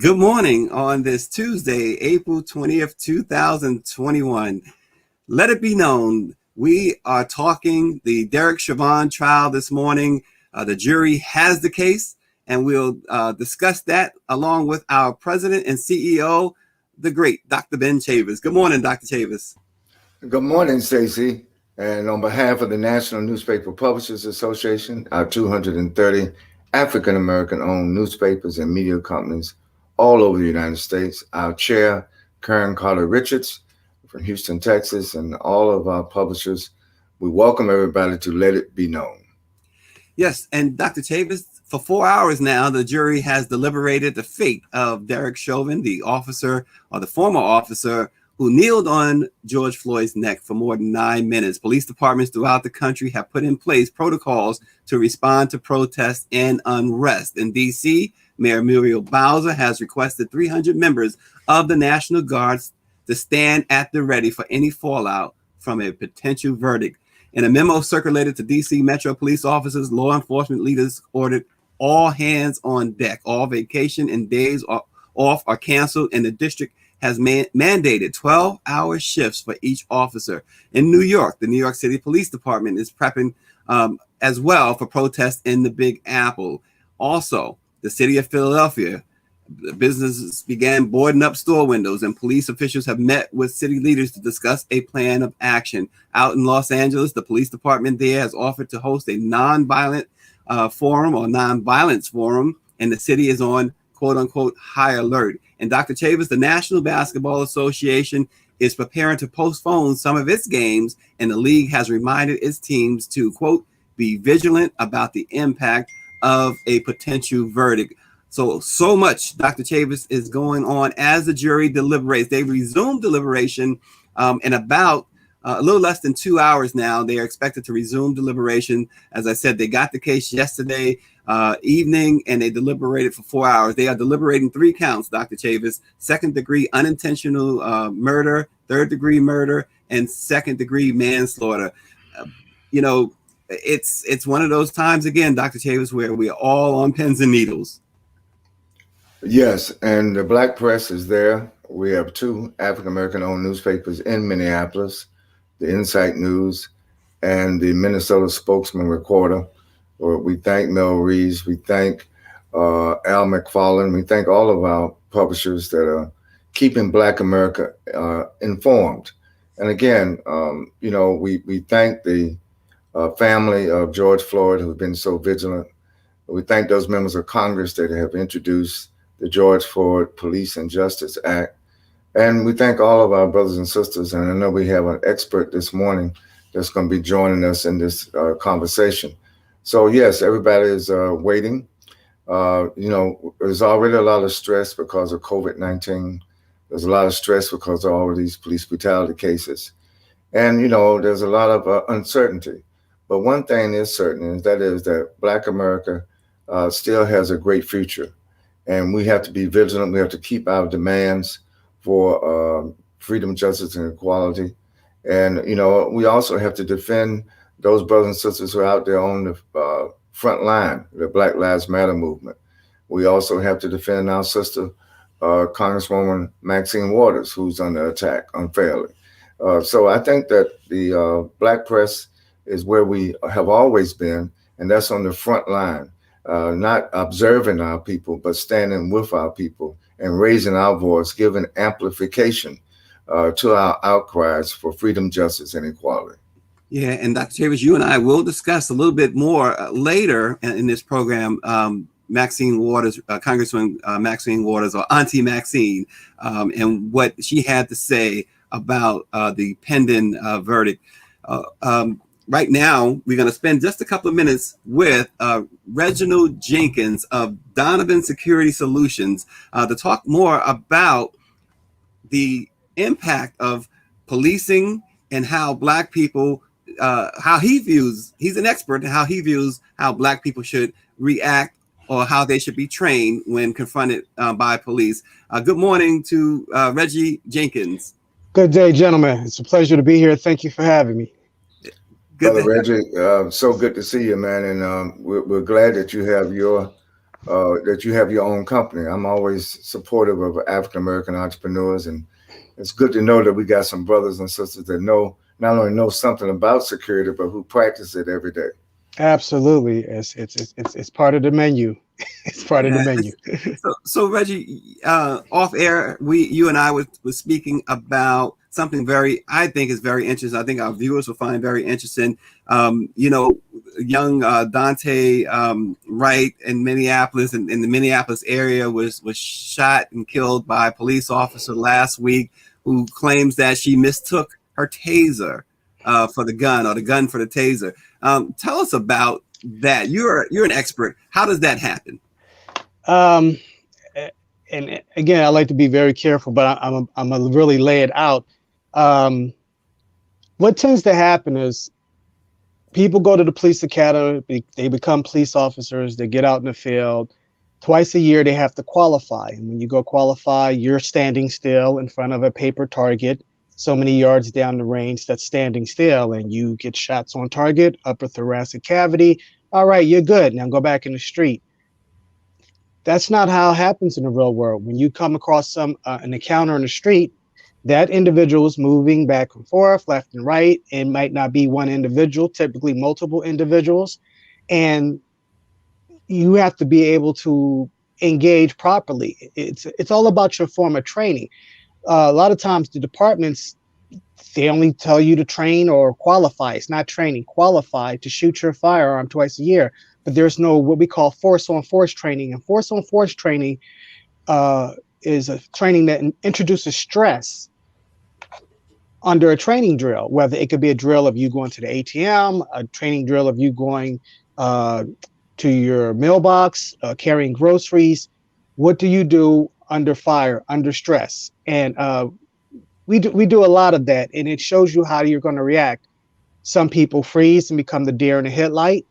Good morning on this Tuesday, April 20th, 2021. Let it be known, we are talking the Derek Chauvin trial this morning. The jury has the case, and we'll discuss that along with our president and CEO, the great Dr. Ben Chavis. Good morning, Dr. Chavis. Good morning, Stacy. And on behalf of the National Newspaper Publishers Association, our 230 African American owned newspapers and media companies all over the United States, our chair, Karen Carter Richards from Houston, Texas, and all of our publishers, we welcome everybody to Let It Be Known. Yes, and Dr. Chavis, for 4 hours now, the jury has deliberated the fate of Derek Chauvin, the officer or the former officer who kneeled on George Floyd's neck for more than 9 minutes. Police departments throughout the country have put in place protocols to respond to protests and unrest. In D.C., Mayor Muriel Bowser has requested 300 members of the National Guards to stand at the ready for any fallout from a potential verdict. In a memo circulated to D.C. Metro police officers, law enforcement leaders ordered all hands on deck. All vacation and days off are canceled, and the district has mandated 12-hour shifts for each officer. In New York, the New York City Police Department is prepping as well for protests in the Big Apple. Also, the city of Philadelphia, businesses began boarding up store windows, and police officials have met with city leaders to discuss a plan of action. Out in Los Angeles, the police department there has offered to host a nonviolent forum or nonviolence forum, and the city is on quote-unquote high alert. And Dr. Chavis, the National Basketball Association is preparing to postpone some of its games, and the league has reminded its teams to, quote, be vigilant about the impact of a potential verdict. So much, Dr. Chavis, is going on as the jury deliberates. They resumed deliberation in about a little less than 2 hours now. They are expected to resume deliberation. As I said, they got the case yesterday evening, and they deliberated for 4 hours. They are deliberating 3 counts, Dr. Chavis: second-degree unintentional murder, third-degree murder, and second-degree manslaughter. It's one of those times again, Dr. Chavis, where we're all on pins and needles. Yes, and the Black press is there. We have 2 African-American owned newspapers in Minneapolis, the Insight News and the Minnesota Spokesman Recorder. We thank Mel Reeves. We thank Al McFarlane. We thank all of our publishers that are keeping Black America informed. And again, we thank the family of George Floyd, who have been so vigilant. We thank those members of Congress that have introduced the George Floyd Police and Justice Act. And we thank all of our brothers and sisters. And I know we have an expert this morning that's going to be joining us in this conversation. So yes, everybody is waiting. There's already a lot of stress because of COVID-19. There's a lot of stress because of all of these police brutality cases. And, there's a lot of uncertainty. But one thing is certain, is that Black America still has a great future. And we have to be vigilant. We have to keep our demands for freedom, justice, and equality. And, we also have to defend those brothers and sisters who are out there on the front line, the Black Lives Matter movement. We also have to defend our sister, Congresswoman Maxine Waters, who's under attack unfairly. So I think that the Black press is where we have always been, and that's on the front line, not observing our people, but standing with our people and raising our voice, giving amplification to our outcries for freedom, justice, and equality. Yeah, and Dr. Chavis, you and I will discuss a little bit more later in this program, Maxine Waters, Congresswoman Maxine Waters, or Auntie Maxine, and what she had to say about the pending verdict. Right now, we're going to spend just a couple of minutes with Reginald Jenkins of Donovan Security Solutions to talk more about the impact of policing and how Black people, how he views, he's an expert in how he views how Black people should react or how they should be trained when confronted by police. Good morning to Reggie Jenkins. Good day, gentlemen. It's a pleasure to be here. Thank you for having me. Brother Reggie, so good to see you, man. And we're glad that you have your that you have your own company. I'm always supportive of African American entrepreneurs, and it's good to know that we got some brothers and sisters that know not only know something about security, but who practice it every day. Absolutely. It's part of the menu. It's part of the Yeah. menu. So Reggie, off air, you and I was speaking about something I think is very interesting. I think our viewers will find very interesting. Young Dante Wright in Minneapolis, in the Minneapolis area, was shot and killed by a police officer last week who claims that she mistook her taser for the gun, or the gun for the taser. Tell us about that. You're an expert. How does that happen? Um, and again, I like to be very careful, but I'm gonna really lay it out. Um, what tends to happen is people go to the police academy, they become police officers, they get out in the field. Twice a year, they have to qualify. And when you go qualify, you're standing still in front of a paper target, so many yards down the range that's standing still, and you get shots on target, upper thoracic cavity. All right, you're good. Now go back in the street. That's not how it happens in the real world. When you come across an encounter in the street, that individual is moving back and forth, left and right. It might not be one individual, typically multiple individuals. And you have to be able to engage properly. It's all about your form of training. A lot of times the departments, they only tell you to train or qualify. It's not training, qualify to shoot your firearm twice a year. But there's no what we call force on force training. And force on force training is a training that introduces stress under a training drill, whether it could be a drill of you going to the ATM, a training drill of you going to your mailbox, carrying groceries. What do you do under fire, under stress? And we do a lot of that, and it shows you how you're going to react. Some people freeze and become the deer in the headlight.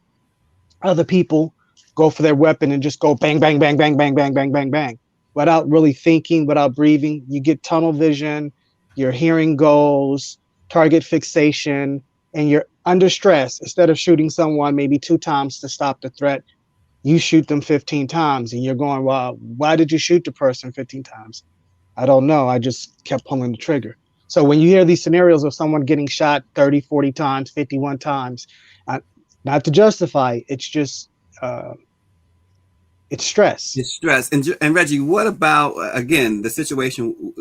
Other people go for their weapon and just go bang, bang, bang, bang, bang, bang, bang, bang, bang, without really thinking, without breathing. You get tunnel vision, your hearing goes, target fixation, and you're under stress. Instead of shooting someone maybe 2 times to stop the threat, you shoot them 15 times, and you're going, well, why did you shoot the person 15 times? I don't know. I just kept pulling the trigger. So when you hear these scenarios of someone getting shot 30, 40 times, 51 times, not to justify, it's just, it's stress. It's stress. And Reggie, what about, again, the situation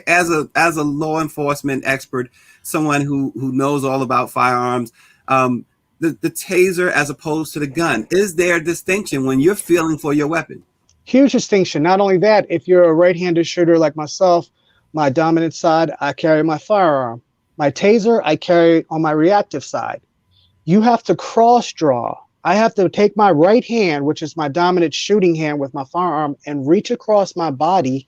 as a law enforcement expert, someone who knows all about firearms, the taser as opposed to the gun? Is there a distinction when you're feeling for your weapon? Huge distinction. Not only that, if you're a right-handed shooter like myself, my dominant side, I carry my firearm. My taser, I carry on my reactive side. You have to cross draw. I have to take my right hand, which is my dominant shooting hand with my firearm, and reach across my body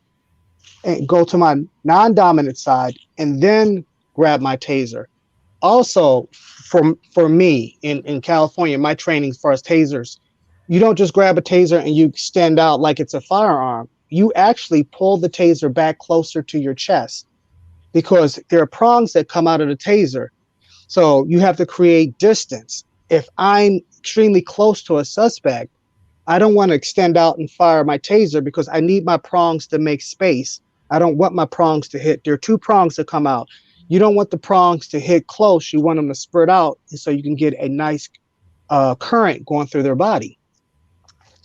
and go to my non-dominant side and then grab my taser. Also, for me in California, my training as far as tasers, you don't just grab a taser and you extend out like it's a firearm. You actually pull the taser back closer to your chest because there are prongs that come out of the taser. So you have to create distance. If I'm extremely close to a suspect, I don't want to extend out and fire my taser because I need my prongs to make space. I don't want my prongs to hit. There are 2 prongs that come out. You don't want the prongs to hit close. You want them to spread out so you can get a nice current going through their body.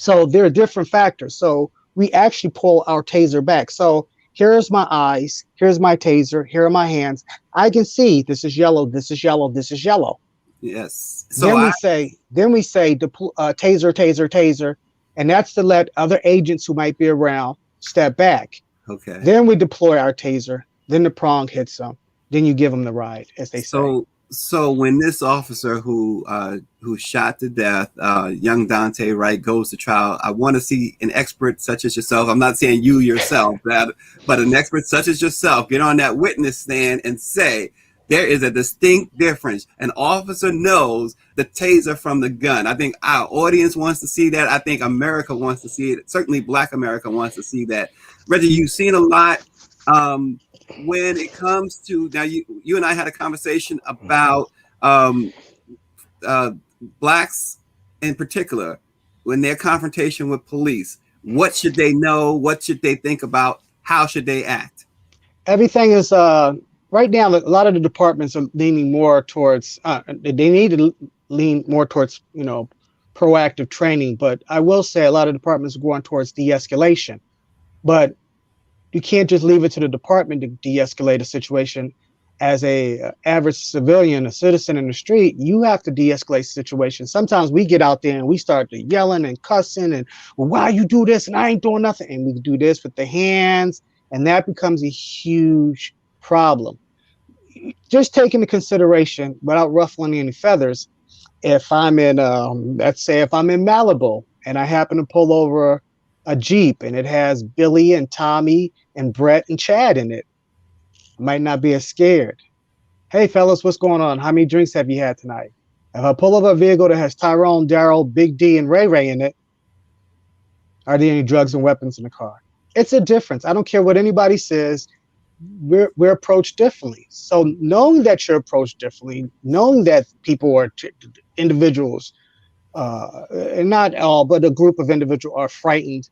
So there are different factors. So we actually pull our taser back. So here's my eyes, here's my taser, here are my hands. I can see this is yellow, this is yellow, this is yellow. Yes. So then we say taser, taser, taser, and that's to let other agents who might be around step back. Okay. Then we deploy our taser. Then the prong hits them. Then you give them the ride, as they say. So when this officer who shot to death, young Dante Wright, goes to trial, I want to see an expert such as yourself. I'm not saying you yourself, but an expert such as yourself get on that witness stand and say there is a distinct difference. An officer knows the taser from the gun. I think our audience wants to see that. I think America wants to see it. Certainly Black America wants to see that. Reggie, you've seen a lot. When it comes to, now you and I had a conversation about Blacks in particular. when their confrontation with police? What should they know? What should they think about? How should they act? Everything is right now. A lot of the departments are leaning more towards. They need to lean more towards proactive training. But I will say a lot of departments are going towards de-escalation. But you can't just leave it to the department to de-escalate a situation. As a average civilian, a citizen in the street, you have to de-escalate situations. Sometimes we get out there and we start to yelling and cussing and, well, why you do this and I ain't doing nothing, and we do this with the hands, and that becomes a huge problem. Just take into consideration, without ruffling any feathers, if I'm in, let's say if I'm in Malibu and I happen to pull over a Jeep and it has Billy and Tommy and Brett and Chad in it, might not be as scared. Hey, fellas, what's going on? How many drinks have you had tonight? If I pull over a vehicle that has Tyrone, Daryl, Big D, and Ray Ray in it, are there any drugs and weapons in the car? It's a difference. I don't care what anybody says. We're approached differently. So knowing that you're approached differently, knowing that people are individuals, and not all, but a group of individuals are frightened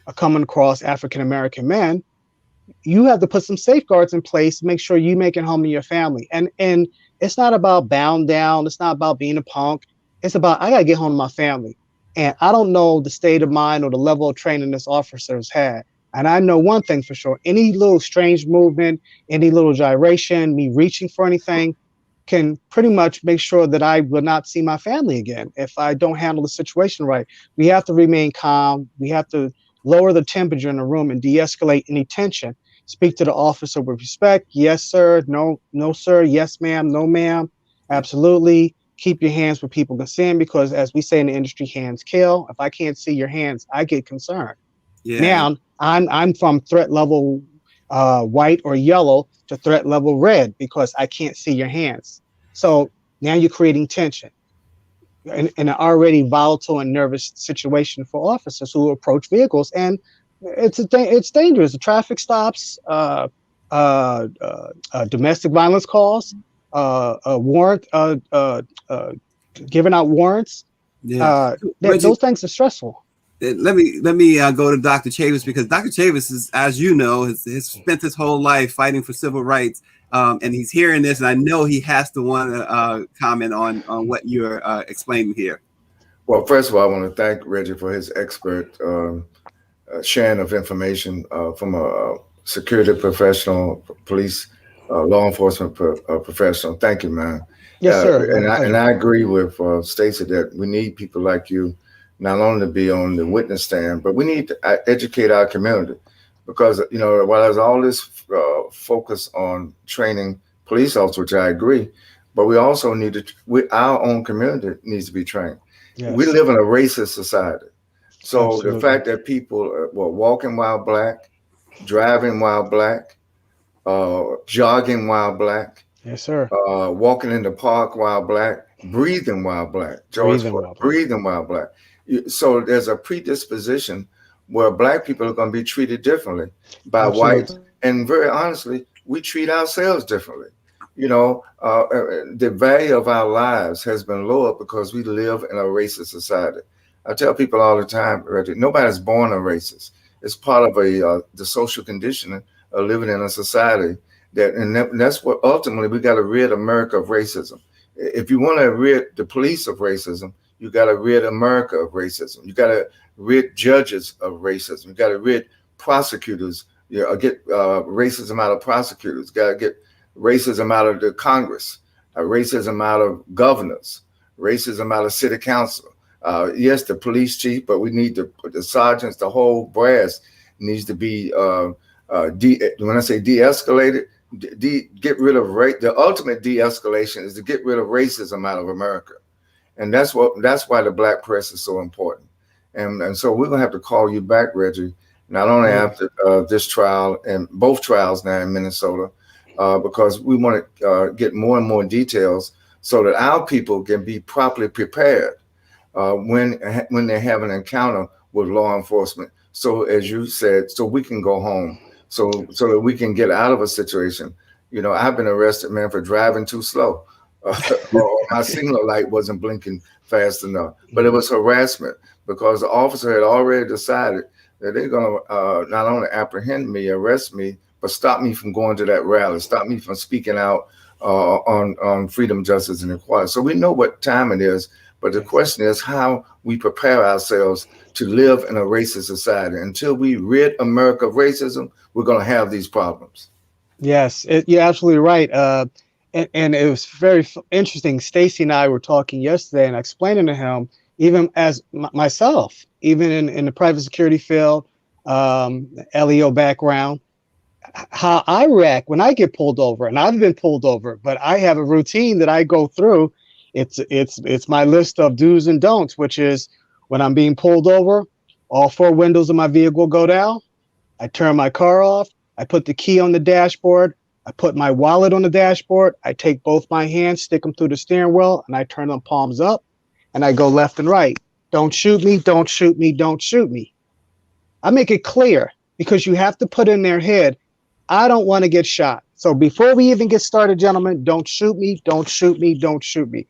of coming across African-American men, you have to put some safeguards in place to make sure you make it home to your family. And it's not about bowing down. It's not about being a punk. It's about, I got to get home to my family. And I don't know the state of mind or the level of training this officer has had. And I know one thing for sure, any little strange movement, any little gyration, me reaching for anything can pretty much make sure that I will not see my family again if I don't handle the situation right. We have to remain calm. We have to lower the temperature in the room and de-escalate any tension. Speak to the officer with respect. Yes, sir. No, no, sir. Yes, ma'am. No, ma'am. Absolutely. Keep your hands where people can see them, because as we say in the industry, hands kill. If I can't see your hands, I get concerned. Yeah. Now, I'm from threat level white or yellow to threat level red because I can't see your hands. So now you're creating tension in an already volatile and nervous situation for officers who approach vehicles, and it's dangerous. The traffic stops, domestic violence calls, warrant, giving out warrants. Yeah. Those things are stressful. Let me go to Dr. Chavis, because Dr. Chavis is, as you know, has spent his whole life fighting for civil rights, and he's hearing this, and I know he has to want to comment on what you're explaining here. Well, first of all, I want to thank Reggie for his expert sharing of information from a security professional, police, law enforcement professional. Thank you, man. Yes, sir. And I agree with Stacy that we need people like you not only to be on the witness stand, but we need to educate our community, because, while there's all this focus on training police officers, which I agree, but we also need to, our own community needs to be trained. Yes. We live in a racist society. So absolutely. The fact that people were walking while black, driving while black, jogging while black, yes, sir, walking in the park while black, breathing while black, breathing while black. So there's a predisposition where black people are going to be treated differently by whites, and very honestly, we treat ourselves differently. The value of our lives has been lowered because we live in a racist society. I tell people all the time, Reggie, nobody's born a racist. It's part of the social conditioning of living in a society that's what ultimately we got to rid America of racism. If you want to rid the police of racism, you got to rid America of racism. You got to rid judges of racism. You got to rid prosecutors. Get racism out of prosecutors. Got to get racism out of the Congress. Racism out of governors. Racism out of city council. Yes, the police chief, but we need the sergeants. The whole brass needs to be. When I say de-escalated, get rid of the ultimate de-escalation is to get rid of racism out of America. And that's why the black press is so important. And so we're gonna have to call you back, Reggie, not only after this trial and both trials now in Minnesota, because we want to get more and more details so that our people can be properly prepared when they have an encounter with law enforcement. So as you said, so we can go home, so that we can get out of a situation. I've been arrested, man, for driving too slow. My signal light wasn't blinking fast enough, but it was harassment. because the officer had already decided that they're going to not only apprehend me, arrest me, but stop me from going to that rally, stop me from speaking out on freedom, justice, and equality. So we know what time it is, but the question is how we prepare ourselves to live in a racist society. Until we rid America of racism, we're going to have these problems. Yes, you're absolutely right. And it was very interesting. Stacy and I were talking yesterday, and explaining to him, even as myself, even in the private security field, LEO background, how I react when I get pulled over. And I've been pulled over, but I have a routine that I go through. It's my list of do's and don'ts, which is when I'm being pulled over, all four windows of my vehicle go down. I turn my car off. I put the key on the dashboard. I put my wallet on the dashboard. I take both my hands, stick them through the steering wheel, and I turn them palms up, and I go left and right. Don't shoot me, don't shoot me, don't shoot me. I make it clear, because you have to put in their head, I don't want to get shot. So before we even get started, gentlemen, don't shoot me, don't shoot me, don't shoot me.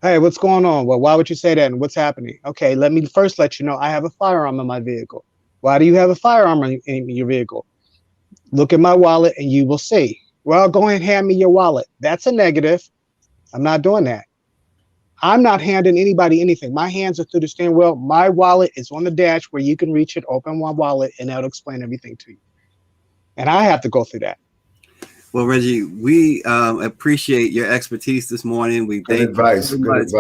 Hey, what's going on? Well, why would you say that, and what's happening? Okay, let me first let you know I have a firearm in my vehicle. Why do you have a firearm in your vehicle? Look at my wallet and you will see. Well, go ahead and hand me your wallet. That's a negative. I'm not doing that. I'm not handing anybody anything. My hands are through the steering wheel. My wallet is on the dash where you can reach it, open my wallet, and that'll explain everything to you. And I have to go through that. Well, Reggie, we appreciate your expertise this morning. We thank you so much,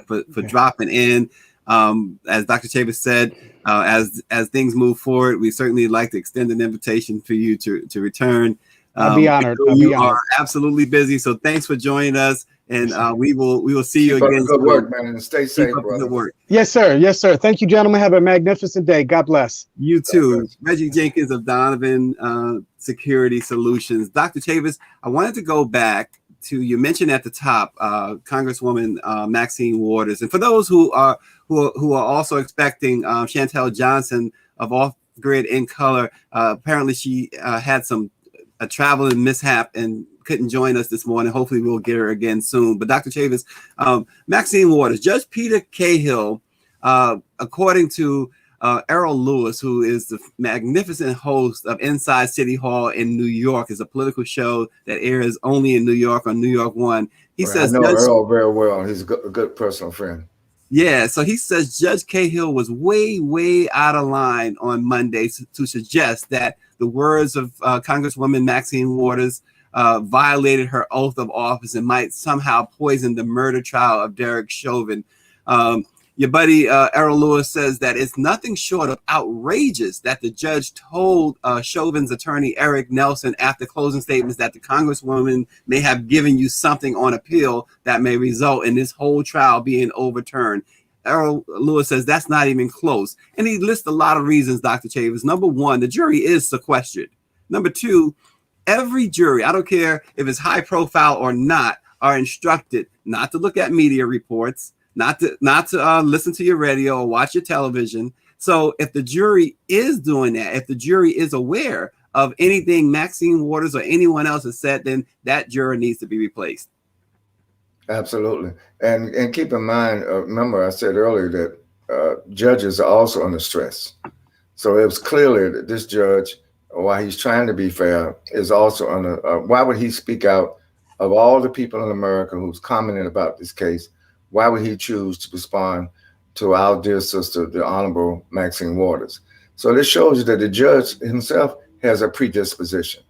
for dropping in. As Dr. Chavis said, as things move forward, we certainly like to extend an invitation for you to return. I'll be honored. You are absolutely busy, so thanks for joining us, and we will see you again. Good work, man, and stay safe, brother. Good work. Yes, sir. Yes, sir. Thank you, gentlemen. Have a magnificent day. God bless. You too. Reggie Jenkins of Donovan Security Solutions. Dr. Chavis, I wanted to go back to, you mentioned at the top, Congresswoman Maxine Waters, and for those who are also expecting Chantel Johnson of Off Grid in Color, apparently she had a traveling mishap and couldn't join us this morning. Hopefully we'll get her again soon. But Dr. Chavis, Maxine Waters, Judge Peter Cahill, according to Errol Lewis, who is the magnificent host of Inside City Hall in New York, is a political show that airs only in New York on New York One. He says, I know Errol very well. He's a good personal friend. Yeah, so he says Judge Cahill was way out of line on Monday to suggest that the words of Congresswoman Maxine Waters violated her oath of office and might somehow poison the murder trial of Derek Chauvin. Your buddy Errol Lewis says that it's nothing short of outrageous that the judge told Chauvin's attorney Eric Nelson after closing statements that the Congresswoman may have given you something on appeal that may result in this whole trial being overturned. Errol Lewis says that's not even close. And he lists a lot of reasons, Dr. Chavis. Number one, the jury is sequestered. Number two, every jury, I don't care if it's high profile or not, are instructed not to look at media reports, not to listen to your radio or watch your television. So if the jury is doing that, if the jury is aware of anything Maxine Waters or anyone else has said, then that juror needs to be replaced. Absolutely. And keep in mind, remember I said earlier that judges are also under stress. So it was clearly that this judge, while he's trying to be fair, is also under, why would he speak out of all the people in America who's commenting about this case? Why would he choose to respond to our dear sister, the Honorable Maxine Waters? So this shows you that the judge himself has a predisposition.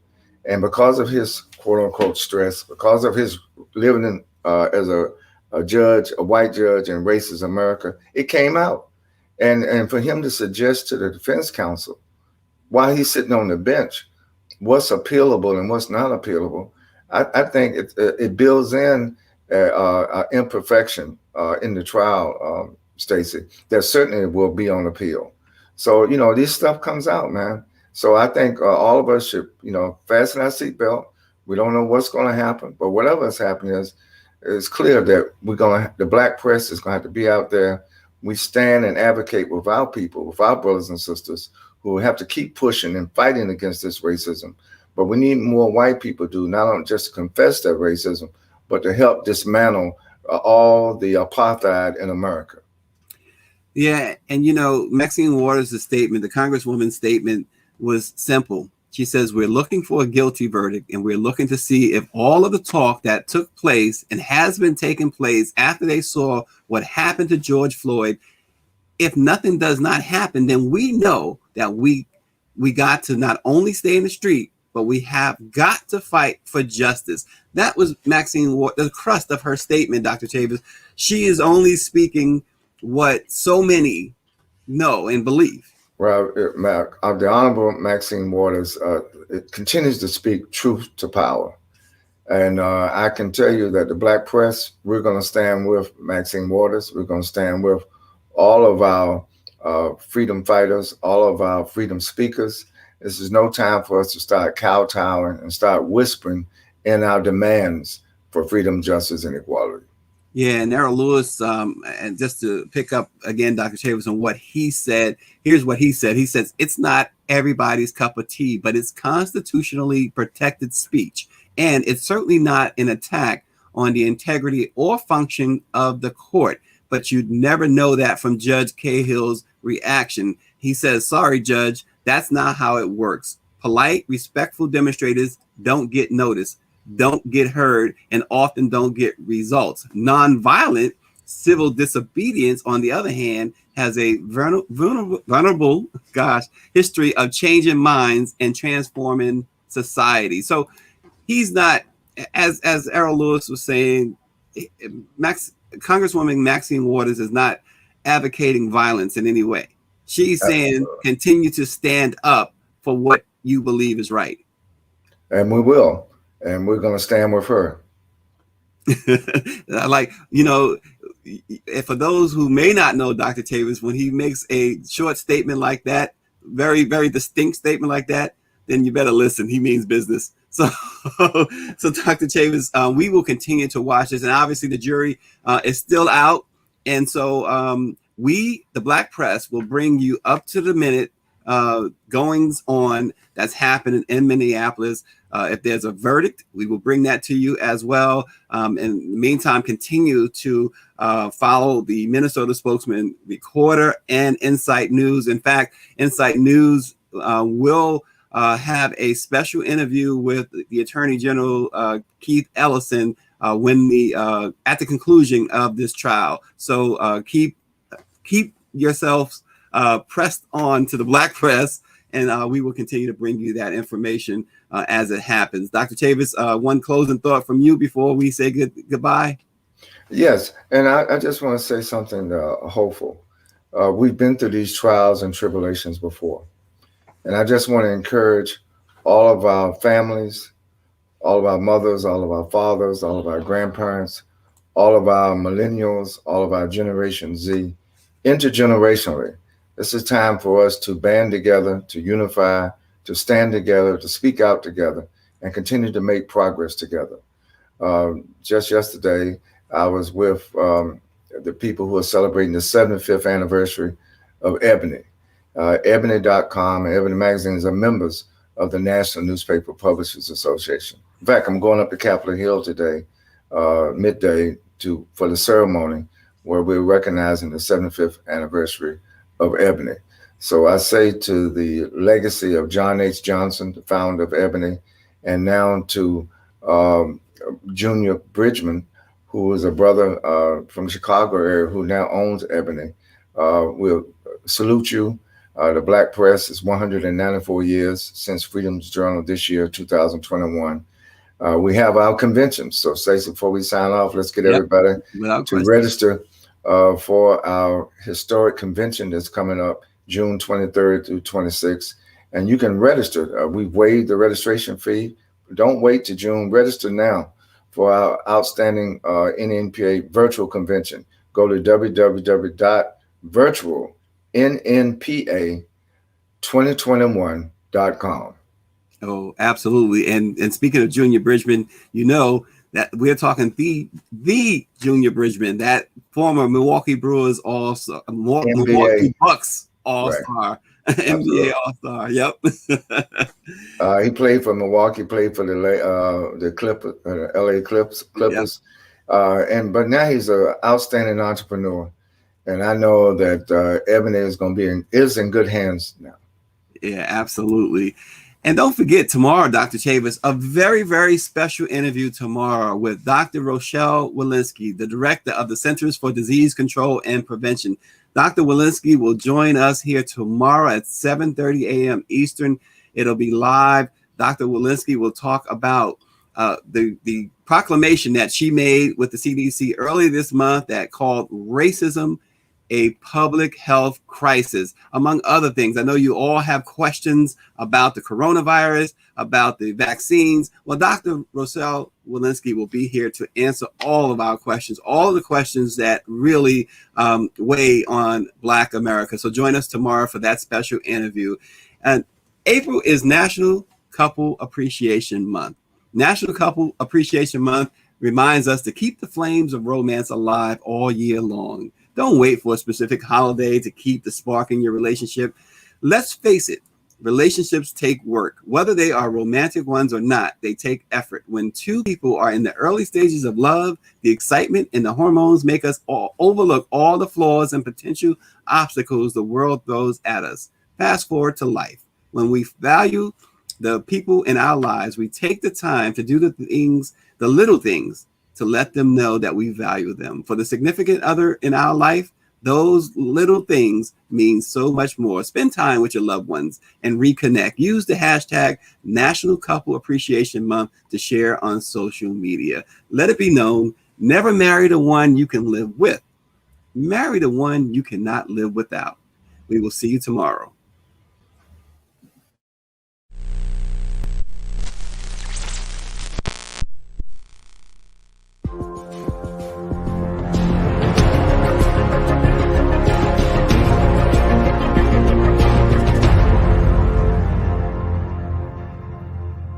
And because of his quote unquote stress, because of his living in, as a judge, a white judge in racist America, it came out. And for him to suggest to the defense counsel, while he's sitting on the bench, what's appealable and what's not appealable, I think it builds in imperfection in the trial, Stacy, that certainly will be on appeal. So, this stuff comes out, man. So I think all of us should, fasten our seatbelt. We don't know what's going to happen, but whatever is happening it's clear that the black press is going to have to be out there. We stand and advocate with our people, with our brothers and sisters who have to keep pushing and fighting against this racism. But we need more white people to not only just to confess their racism, but to help dismantle all the apartheid in America. Yeah, and Maxine Waters' statement, the Congresswoman's statement, was simple. She says, we're looking for a guilty verdict, and we're looking to see if all of the talk that took place and has been taking place after they saw what happened to George Floyd, if nothing does not happen, then we know that we got to not only stay in the street, but we have got to fight for justice. That was Maxine Waters, the crust of her statement, Dr. Chavis. She is only speaking what so many know and believe. Well, the Honorable Maxine Waters it continues to speak truth to power. And I can tell you that the Black press, we're going to stand with Maxine Waters. We're going to stand with all of our freedom fighters, all of our freedom speakers. This is no time for us to start kowtowing and start whispering in our demands for freedom, justice, and equality. Yeah, and Errol Lewis, and just to pick up again, Dr. Chavis, on what he said, here's what he said. He says, it's not everybody's cup of tea, but it's constitutionally protected speech. And it's certainly not an attack on the integrity or function of the court. But you'd never know that from Judge Cahill's reaction. He says, sorry, Judge, that's not how it works. Polite, respectful demonstrators don't get noticed, don't get heard, and often don't get results. Nonviolent civil disobedience, on the other hand, has a vulnerable history of changing minds and transforming society. So he's not, as Errol Lewis was saying, Congresswoman Maxine Waters is not advocating violence in any way. She's saying continue to stand up for what you believe is right. And we will. And we're going to stand with her. Like, for those who may not know Dr. Chavis, when he makes a short statement like that, very, very distinct statement like that, then you better listen. He means business. So Dr. Chavis, we will continue to watch this. And obviously the jury is still out. And so we, the Black press, will bring you up to the minute goings on that's happening in Minneapolis. If there's a verdict, we will bring that to you as well. In the meantime, continue to follow the Minnesota Spokesman Recorder and Insight News. In fact, Insight News will have a special interview with the Attorney General Keith Ellison when at the conclusion of this trial. So keep yourselves pressed on to the Black press, and we will continue to bring you that information as it happens. Dr. Chavis, one closing thought from you before we say goodbye. Yes, and I just want to say something hopeful. We've been through these trials and tribulations before. And I just want to encourage all of our families, all of our mothers, all of our fathers, all of our grandparents, all of our millennials, all of our Generation Z, intergenerationally. This is time for us to band together, to unify, to stand together, to speak out together, and continue to make progress together. Just yesterday, I was with the people who are celebrating the 75th anniversary of Ebony. Ebony.com and Ebony Magazines are members of the National Newspaper Publishers Association. In fact, I'm going up to Capitol Hill today, midday, for the ceremony where we're recognizing the 75th anniversary of Ebony. So I say to the legacy of John H. Johnson, the founder of Ebony, and now to Junior Bridgman, who is a brother from Chicago area who now owns Ebony. We'll salute you. The Black press is 194 years since Freedom's Journal this year, 2021. We have our convention. So, Stacy, before we sign off, let's get everybody to register for our historic convention that's coming up June 23rd through 26th. And you can register. We've waived the registration fee. Don't wait to June. Register now for our outstanding NNPA virtual convention. Go to www.virtualnnpa2021.com. Oh, absolutely. And speaking of Junior Bridgman, you know that we're talking the Junior Bridgman, that former Milwaukee Brewers all-star, Milwaukee Bucks all-star, right. NBA all-star. Yep. He played for Milwaukee, played for the LA Clippers. Yep. But now he's an outstanding entrepreneur. And I know that Ebony is in good hands now. Yeah, absolutely. And don't forget tomorrow, Dr. Chavis, a very, very special interview tomorrow with Dr. Rochelle Walensky, the director of the Centers for Disease Control and Prevention. Dr. Walensky will join us here tomorrow at 7:30 a.m. Eastern. It'll be live. Dr. Walensky will talk about the proclamation that she made with the CDC earlier this month that called racism a public health crisis, among other things. I know you all have questions about the coronavirus, about the vaccines. Well, Dr. Rochelle Walensky will be here to answer all of our questions, all of the questions that really weigh on Black America. So join us tomorrow for that special interview. And April is National Couple Appreciation Month. National Couple Appreciation Month reminds us to keep the flames of romance alive all year long. Don't wait for a specific holiday to keep the spark in your relationship. Let's face it, relationships take work. Whether they are romantic ones or not, they take effort. When two people are in the early stages of love, the excitement and the hormones make us all overlook all the flaws and potential obstacles the world throws at us. Fast forward to life. When we value the people in our lives, we take the time to do the things, the little things, to let them know that we value them. For the significant other in our life, those little things mean so much more. Spend time with your loved ones and reconnect. Use the hashtag National Couple Appreciation Month to share on social media. Let it be known, never marry the one you can live with. Marry the one you cannot live without. We will see you tomorrow.